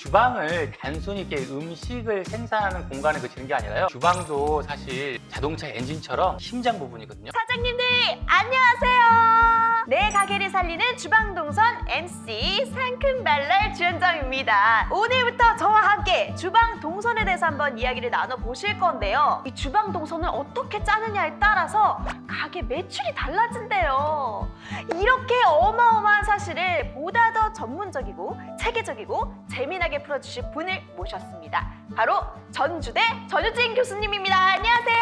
주방을 단순히 이렇게 음식을 생산하는 공간에 그치는 게 아니라요. 주방도 사실 자동차 엔진처럼 심장 부분이거든요. 사장님들 안녕하세요. 내 가게를 살리는 주방동선 MC 상큼발랄 주현정입니다. 오늘부터 저와 함께 주방동선에 대해서 한번 이야기를 나눠보실 건데요. 이 주방동선을 어떻게 짜느냐에 따라서 가게 매출이 달라진대요. 이렇게 어마어마한 사실을 보다 더 전문적이고 체계적이고 재미나게 풀어주실 분을 모셨습니다. 바로 전주대 전효진 교수님입니다. 안녕하세요.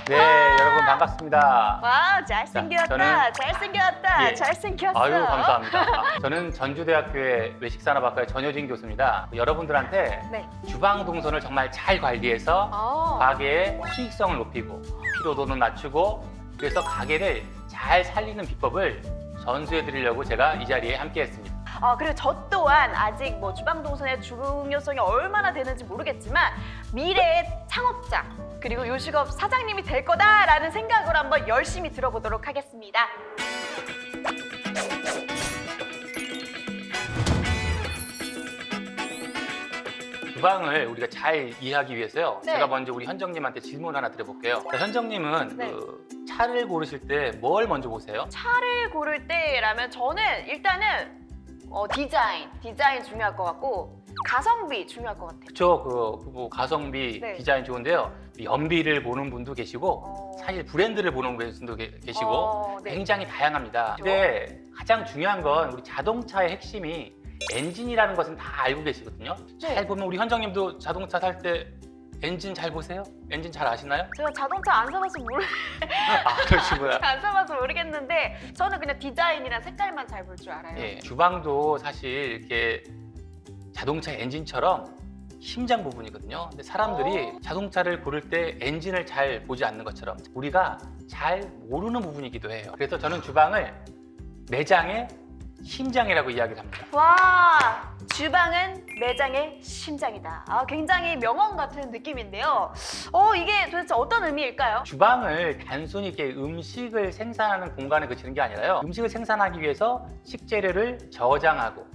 네, 여러분 반갑습니다. 와, 잘생겼다. 잘생겼다. 예. 잘생겼어. 아유, 감사합니다. 저는 전주대학교의 외식산업학과의 전효진 교수입니다. 여러분들한테 네. 주방 동선을 정말 잘 관리해서 가게의 수익성을 높이고 피로도는 낮추고 그래서 가게를 잘 살리는 비법을 전수해 드리려고 제가 이 자리에 함께 했습니다. 그리고 저 또한 아직 뭐 주방동선의 중요성이 얼마나 되는지 모르겠지만 미래의 창업자 그리고 요식업 사장님이 될 거다라는 생각으로 한번 열심히 들어보도록 하겠습니다. 주방을 우리가 잘 이해하기 위해서요. 네. 제가 먼저 우리 현정님한테 질문 하나 드려볼게요. 자, 현정님은 네. 차를 고르실 때 뭘 먼저 보세요? 차를 고를 때라면 저는 일단은 디자인 중요할 것 같고 가성비 중요할 것 같아요. 그쵸, 뭐 가성비, 네. 디자인 좋은데요. 연비를 보는 분도 계시고 사실 브랜드를 보는 분도 계시고 네. 굉장히 다양합니다. 그렇죠. 근데 가장 중요한 건 우리 자동차의 핵심이 엔진이라는 것은 다 알고 계시거든요. 네. 잘 보면 우리 현정님도 자동차 살 때 엔진 잘 보세요? 엔진 잘 아시나요? 제가 자동차 안 사봐서 아, 그러시구나. 안 사봐서 모르겠는데 저는 그냥 디자인이랑 색깔만 잘 볼 줄 알아요. 예, 주방도 사실 이렇게 자동차 엔진처럼 심장 부분이거든요. 근데 사람들이 자동차를 고를 때 엔진을 잘 보지 않는 것처럼 우리가 잘 모르는 부분이기도 해요. 그래서 저는 주방을 매장의 심장이라고 이야기를 합니다. 와, 주방은 매장의 심장이다. 굉장히 명언 같은 느낌인데요. 이게 도대체 어떤 의미일까요? 주방을 단순히 이렇게 음식을 생산하는 공간에 그치는 게 아니라요. 음식을 생산하기 위해서 식재료를 저장하고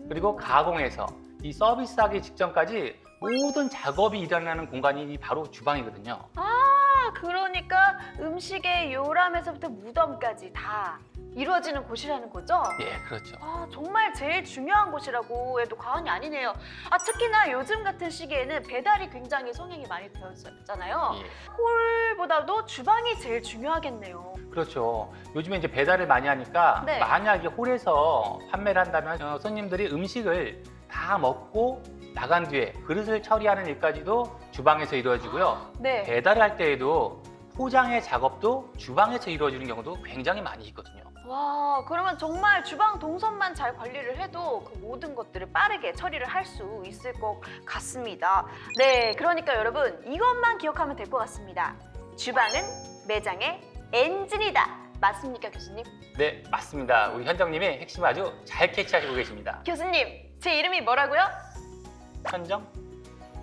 그리고 가공해서 이 서비스하기 직전까지 모든 작업이 일어나는 공간이 바로 주방이거든요. 그러니까 음식의 요람에서부터 무덤까지 다 이루어지는 곳이라는 거죠? 예, 그렇죠. 정말 제일 중요한 곳이라고 해도 과언이 아니네요. 특히나 요즘 같은 시기에는 배달이 굉장히 성행이 많이 되어 있잖아요. 예. 홀보다도 주방이 제일 중요하겠네요. 그렇죠. 요즘에 이제 배달을 많이 하니까 네. 만약에 홀에서 판매를 한다면 손님들이 음식을 다 먹고 나간 뒤에 그릇을 처리하는 일까지도 주방에서 이루어지고요. 네. 배달을 할 때에도 포장의 작업도 주방에서 이루어지는 경우도 굉장히 많이 있거든요. 와, 그러면 정말 주방 동선만 잘 관리를 해도 그 모든 것들을 빠르게 처리를 할 수 있을 것 같습니다. 네, 그러니까 여러분 이것만 기억하면 될 것 같습니다. 주방은 매장의 엔진이다. 맞습니까, 교수님? 네, 맞습니다. 우리 현정님이 핵심 아주 잘 캐치하시고 계십니다. 교수님, 제 이름이 뭐라고요? 현정?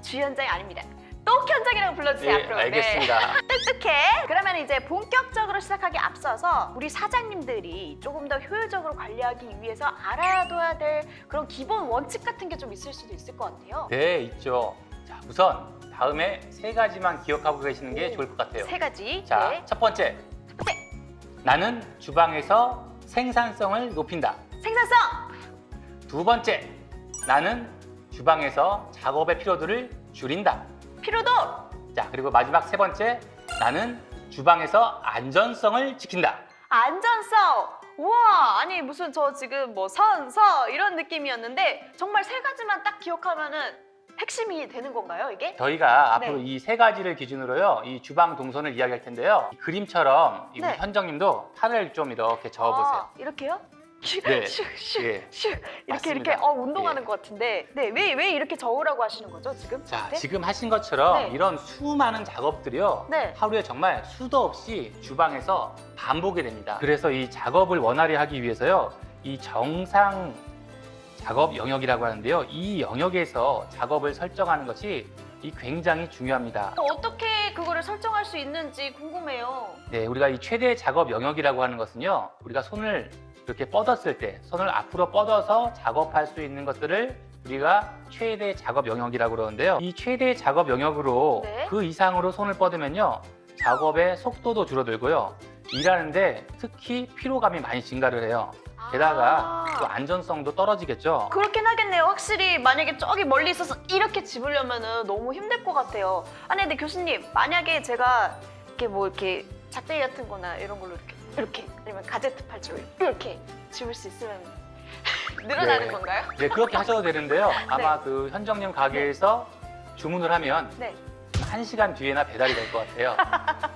주현정이 아닙니다. 똑현정이라고 불러주세요. 네, 앞으로. 알겠습니다. 똑똑해. 그러면 이제 본격적으로 시작하기 앞서서 우리 사장님들이 조금 더 효율적으로 관리하기 위해서 알아둬야 될 그런 기본 원칙 같은 게 좀 있을 수도 있을 것 같아요. 네, 있죠. 자, 우선 다음에 세 가지만 기억하고 계시는 게 좋을 것 같아요. 세 가지. 자, 네. 첫 번째. 나는 주방에서 생산성을 높인다. 생산성. 두 번째. 나는 주방에서 작업의 피로도를 줄인다. 피로도. 자, 그리고 마지막 세 번째. 나는 주방에서 안전성을 지킨다. 안전성. 우와, 아니 무슨 저 지금 뭐 서 이런 느낌이었는데 정말 세 가지만 딱 기억하면은 핵심이 되는 건가요, 이게? 저희가 앞으로 네. 이 세 가지를 기준으로요, 이 주방 동선을 이야기할 텐데요. 이 그림처럼 이 네. 현정님도 팔을 좀 이렇게 저어보세요. 이렇게요? 네. 슉슉슉 예. 이렇게 맞습니다. 이렇게 운동하는 예. 것 같은데 왜 이렇게 저으라고 하시는 거죠 지금? 자, 저한테? 지금 하신 것처럼 네. 이런 수많은 작업들이요. 네. 하루에 정말 수도 없이 주방에서 반복이 됩니다. 그래서 이 작업을 원활히 하기 위해서요. 이 정상 작업 영역이라고 하는데요. 이 영역에서 작업을 설정하는 것이 굉장히 중요합니다. 어떻게 그거를 설정할 수 있는지 궁금해요. 네, 우리가 이 최대 작업 영역이라고 하는 것은요. 우리가 손을 이렇게 뻗었을 때 손을 앞으로 뻗어서 작업할 수 있는 것들을 우리가 최대 작업 영역이라고 그러는데요. 이 최대 작업 영역으로 네. 그 이상으로 손을 뻗으면요. 작업의 속도도 줄어들고요. 일하는데 특히 피로감이 많이 증가를 해요. 게다가 또 안전성도 떨어지겠죠. 그렇긴 하겠네요. 확실히 만약에 저기 멀리 있어서 이렇게 집으려면 너무 힘들 것 같아요. 아니 근데 교수님, 만약에 제가 이렇게 뭐 이렇게 작대기 같은 거나 이런 걸로 이렇게 아니면 가제트 팔찌로 이렇게 집을 수 있으면 늘어나는 네. 건가요? 네, 그렇게 하셔도 되는데요. 아마 그 현정님 가게에서 주문을 하면 네. 1시간 뒤에나 배달이 될 것 같아요. 네.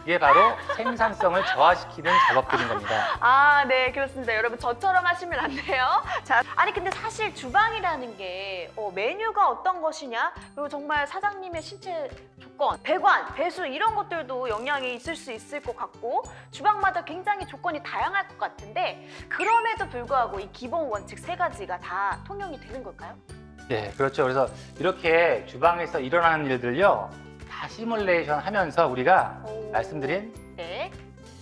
이게 바로 생산성을 저하시키는 작업들인 겁니다. 아, 네, 그렇습니다. 여러분, 저처럼 하시면 안 돼요. 자, 아니, 근데 사실 주방이라는 게 메뉴가 어떤 것이냐, 그리고 정말 사장님의 신체 조건, 배관, 배수, 이런 것들도 영향이 있을 수 있을 것 같고, 주방마다 굉장히 조건이 다양할 것 같은데, 그럼에도 불구하고 이 기본 원칙 3가지가 다 통용이 되는 걸까요? 네, 그렇죠. 그래서 이렇게 주방에서 일어나는 일들요. 다 시뮬레이션 하면서 우리가 오. 말씀드린 네.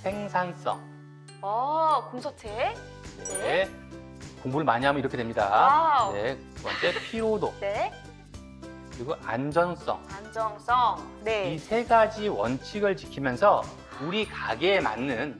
생산성, 공서체. 네. 공부를 많이 하면 이렇게 됩니다. 와우. 네, 두 번째 피로도, 네. 그리고 안전성. 안정성. 네. 이 3가지 원칙을 지키면서 우리 가게에 맞는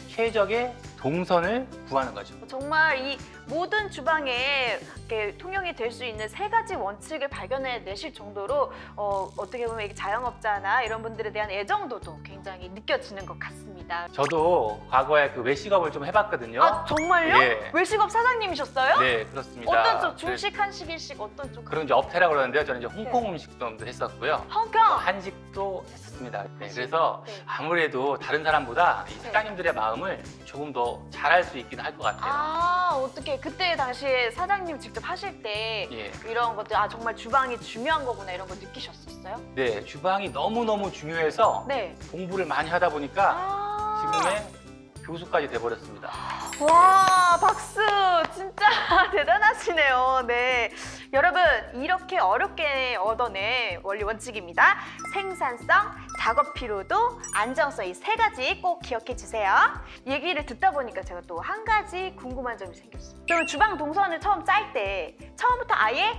최적의 동선을 구하는 거죠. 정말 이 모든 주방에 이렇게 통용이 될 수 있는 3가지 원칙을 발견해내실 정도로 어떻게 보면 이게 자영업자나 이런 분들에 대한 애정도도 굉장히 느껴지는 것 같습니다. 저도 과거에 그 외식업을 좀 해봤거든요. 아, 정말요? 예. 외식업 사장님이셨어요? 네, 그렇습니다. 어떤 쪽? 중식, 한식, 일식 어떤 쪽? 그런 이제 업태라고 그러는데요. 저는 이제 홍콩 음식도 했었고요. 홍콩! 한식도 했었습니다. 네, 그래서 네. 아무래도 다른 사람보다 이 네. 사장님들의 마음을 조금 더 잘할 수 있긴 할 것 같아요. 아, 어떻게 그때 당시에 사장님 직접 하실 때 예. 이런 것들 정말 주방이 중요한 거구나 이런 거 느끼셨었어요? 네, 주방이 너무너무 중요해서 네. 공부를 많이 하다 보니까 아. 지금의 교수까지 돼버렸습니다. 와, 박수! 진짜 대단하시네요. 네. 여러분, 이렇게 어렵게 얻어낸 원리 원칙입니다. 생산성, 작업 피로도, 안정성 이 3가지 꼭 기억해 주세요. 얘기를 듣다 보니까 제가 또 한 가지 궁금한 점이 생겼어요. 그럼 주방 동선을 처음 짤 때 처음부터 아예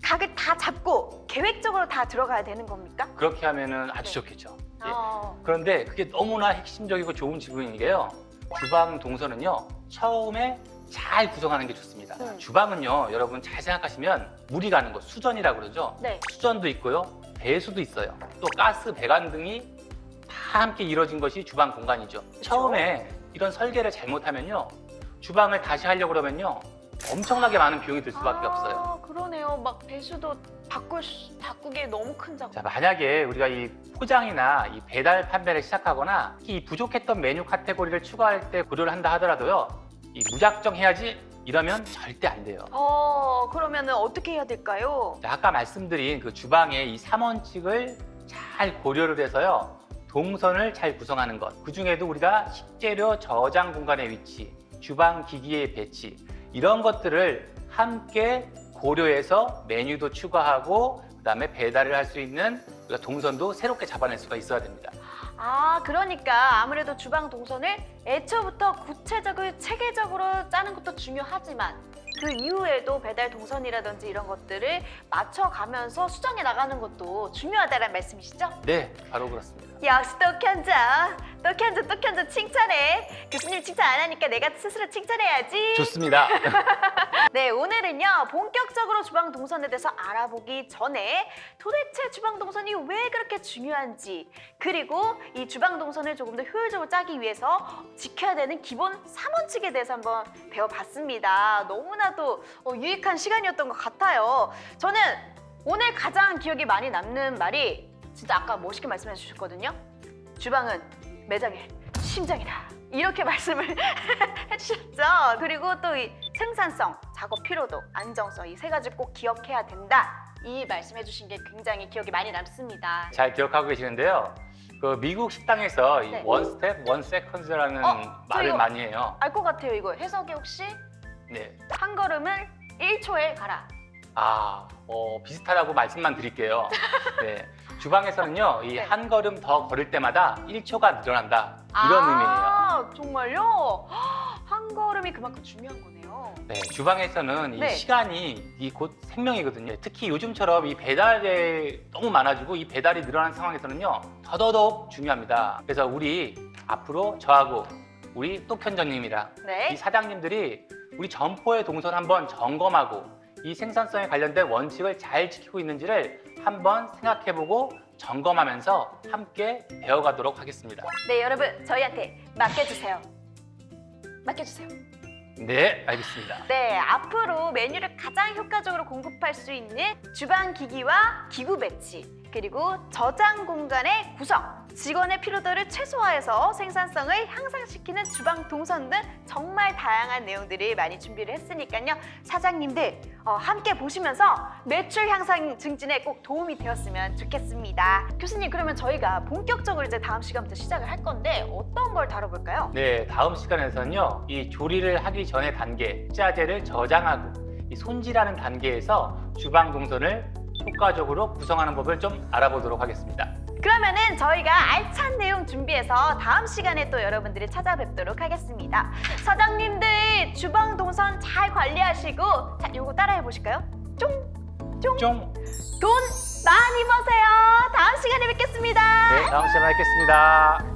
각을 다 잡고 계획적으로 다 들어가야 되는 겁니까? 그렇게 하면은 아주 네. 좋겠죠. 예. 어. 그런데 그게 너무나 핵심적이고 좋은 지붕인 게요. 주방 동선은요, 처음에 잘 구성하는 게 좋습니다. 주방은요, 여러분 잘 생각하시면 물이 가는 곳, 수전이라고 그러죠. 네. 수전도 있고요, 배수도 있어요. 또 가스, 배관 등이 다 함께 이루어진 것이 주방 공간이죠. 처음에 이런 설계를 잘못하면요, 주방을 다시 하려고 그러면요, 엄청나게 많은 비용이 들 수밖에 없어요. 그러네요. 막 배수도 바꾸기에 너무 큰 작업. 자, 만약에 우리가 이 포장이나 이 배달 판매를 시작하거나 이 부족했던 메뉴 카테고리를 추가할 때 고려를 한다 하더라도요, 이 무작정 해야지 이러면 절대 안 돼요. 그러면은 어떻게 해야 될까요? 자, 아까 말씀드린 그 주방의 이 3원칙을 잘 고려를 해서요, 동선을 잘 구성하는 것. 그 중에도 우리가 식재료 저장 공간의 위치, 주방 기기의 배치, 이런 것들을 함께 고려해서 메뉴도 추가하고 그다음에 배달을 할 수 있는 우리가 동선도 새롭게 잡아낼 수가 있어야 됩니다. 그러니까 아무래도 주방 동선을 애초부터 구체적으로 체계적으로 짜는 것도 중요하지만 그 이후에도 배달 동선이라든지 이런 것들을 맞춰가면서 수정해 나가는 것도 중요하다는 말씀이시죠? 네, 바로 그렇습니다. 역시 똑현자 칭찬해. 교수님 칭찬 안 하니까 내가 스스로 칭찬해야지. 좋습니다. 네, 오늘은요 본격적으로 주방 동선에 대해서 알아보기 전에 도대체 주방 동선이 왜 그렇게 중요한지, 그리고 이 주방 동선을 조금 더 효율적으로 짜기 위해서 지켜야 되는 기본 3원칙에 대해서 한번 배워봤습니다. 너무나도 유익한 시간이었던 것 같아요. 저는 오늘 가장 기억에 많이 남는 말이 진짜 아까 멋있게 말씀해 주셨거든요. 주방은 매장의 심장이다. 이렇게 말씀을 해주셨죠. 그리고 또 이 생산성, 작업 피로도, 안정성 이 3가지 꼭 기억해야 된다. 이 말씀해 주신 게 굉장히 기억에 많이 남습니다. 잘 기억하고 계시는데요. 그 미국 식당에서 이 네. 원 스텝, 원 세컨드라는 저 말을 이거 많이 해요. 알 것 같아요. 이거 해석이 혹시 네. 한 걸음을 1초에 가라. 비슷하다고 말씀만 드릴게요. 네. 주방에서는요, 이 네. 한 걸음 더 걸을 때마다 1초가 늘어난다. 이런 의미예요. 정말요? 한 걸음이 그만큼 중요한 거네요. 그렇군요. 네, 주방에서는 이 네. 시간이 이 곧 생명이거든요. 특히 요즘처럼 이 배달이 너무 많아지고 이 배달이 늘어난 상황에서는요, 더더욱 중요합니다. 그래서 우리 앞으로 저하고 우리 똑현정님이랑 네. 이 사장님들이 우리 점포의 동선 한번 점검하고 이 생산성에 관련된 원칙을 잘 지키고 있는지를 한번 생각해보고 점검하면서 함께 배워가도록 하겠습니다. 네, 여러분 저희한테 맡겨주세요. 맡겨주세요. 네, 알겠습니다. 네, 앞으로 메뉴를 가장 효과적으로 공급할 수 있는 주방 기기와 기구 배치, 그리고 저장 공간의 구성, 직원의 피로도를 최소화해서 생산성을 향상시키는 주방 동선 등 정말 다양한 내용들을 많이 준비를 했으니까요. 사장님들 함께 보시면서 매출 향상 증진에 꼭 도움이 되었으면 좋겠습니다. 교수님, 그러면 저희가 본격적으로 이제 다음 시간부터 시작을 할 건데 어떤 걸 다뤄볼까요? 네, 다음 시간에서는요, 이 조리를 하기 전의 단계, 식자재를 저장하고 이 손질하는 단계에서 주방 동선을 효과적으로 구성하는 법을 좀 알아보도록 하겠습니다. 그러면은 저희가 알찬 내용 준비해서 다음 시간에 또 여러분들을 찾아뵙도록 하겠습니다. 사장님들 주방 동선 잘 관리하시고, 자, 요거 따라해 보실까요? 쫑쫑 쫑! 돈 많이 버세요. 다음 시간에 뵙겠습니다. 네, 다음 시간에 뵙겠습니다.